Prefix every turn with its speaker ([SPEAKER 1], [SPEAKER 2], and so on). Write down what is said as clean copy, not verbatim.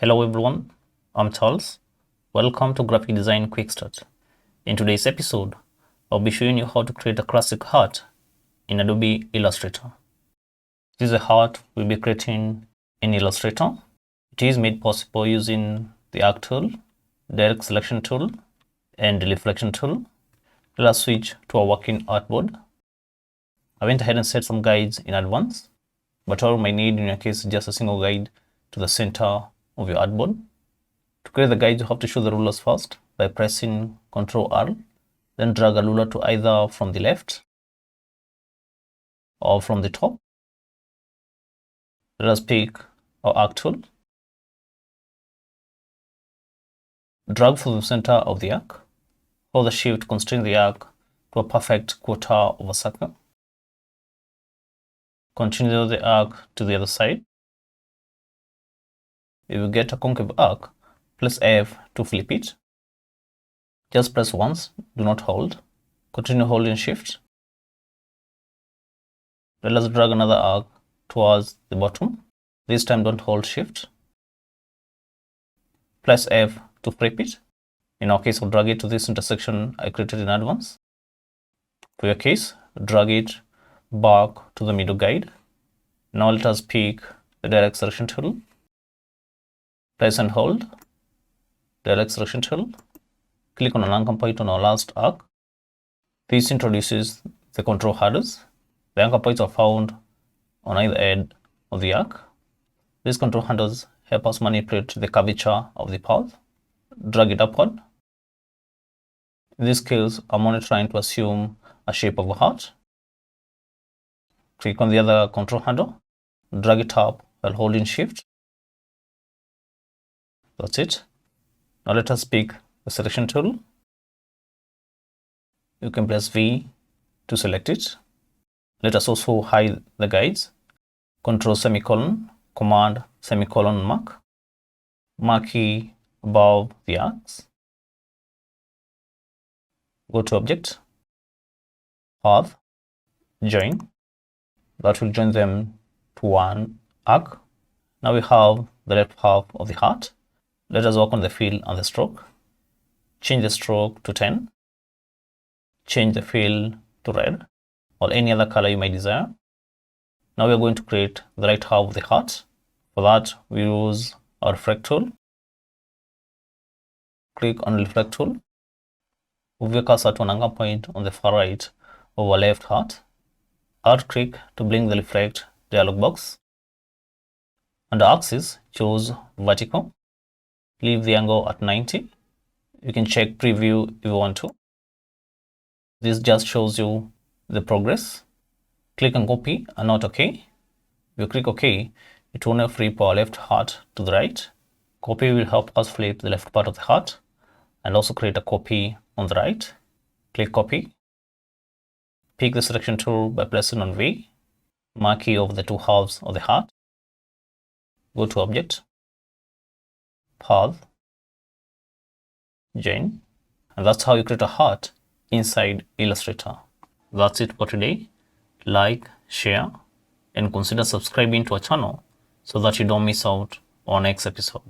[SPEAKER 1] Hello everyone, I'm Charles. Welcome to Graphic Design Quick Start. In today's episode, I'll be showing you how to create a classic heart in Adobe Illustrator. This is a heart we'll be creating in Illustrator. It is made possible using the Arc tool, Direct Selection tool, and the Reflection tool. Let us switch to our working artboard. I went ahead and set some guides in advance, but all you might need in your case is just a single guide to the center of your artboard. To create the guide, you have to choose the rulers first by pressing Ctrl R, then drag a ruler to either from the left or from the top. Let us pick our arc tool. Drag from the center of the arc. Hold the shift to constrain the arc to a perfect quarter of a circle. Continue the arc to the other side. If you get a concave arc, press F to flip it. Just press once, do not hold. Continue holding shift. Let us drag another arc towards the bottom. This time don't hold shift. Press F to flip it. In our case, we'll drag it to this intersection I created in advance. For your case, drag it back to the middle guide. Now let us pick the Direct Selection tool. Press and hold. Direct Selection tool. Click on an anchor point on our last arc. This introduces the control handles. The anchor points are found on either end of the arc. These control handles help us manipulate the curvature of the path. Drag it upward. In this case, I'm only trying to assume a shape of a heart. Click on the other control handle. Drag it up while holding shift. That's it. Now let us pick the selection tool. You can press V to select it. Let us also hide the guides. Control semicolon, Command semicolon mark. Mark key above the arcs. Go to Object, Path, Join. That will join them to one arc. Now we have the left half of the heart. Let us work on the fill and the stroke. Change the stroke to 10. Change the fill to red or any other color you may desire. Now we are going to create the right half of the heart. For that, we use our Reflect tool. Click on Reflect tool. Move your cursor to an anchor point on the far right of our left heart. Alt-click to bring the Reflect dialog box. Under Axis, choose Vertical. Leave the angle at 90. You can check Preview if you want to. This just shows you the progress. Click on Copy and not OK. If you click OK, it will now flip our left heart to the right. Copy will help us flip the left part of the heart and also create a copy on the right. Click Copy. Pick the Selection tool by pressing on V. Mark key over the two halves of the heart. Go to Object, Path, Join. And that's how you create a heart inside Illustrator. That's it for today. Like, share, and consider subscribing to our channel so that you don't miss out on our next episode.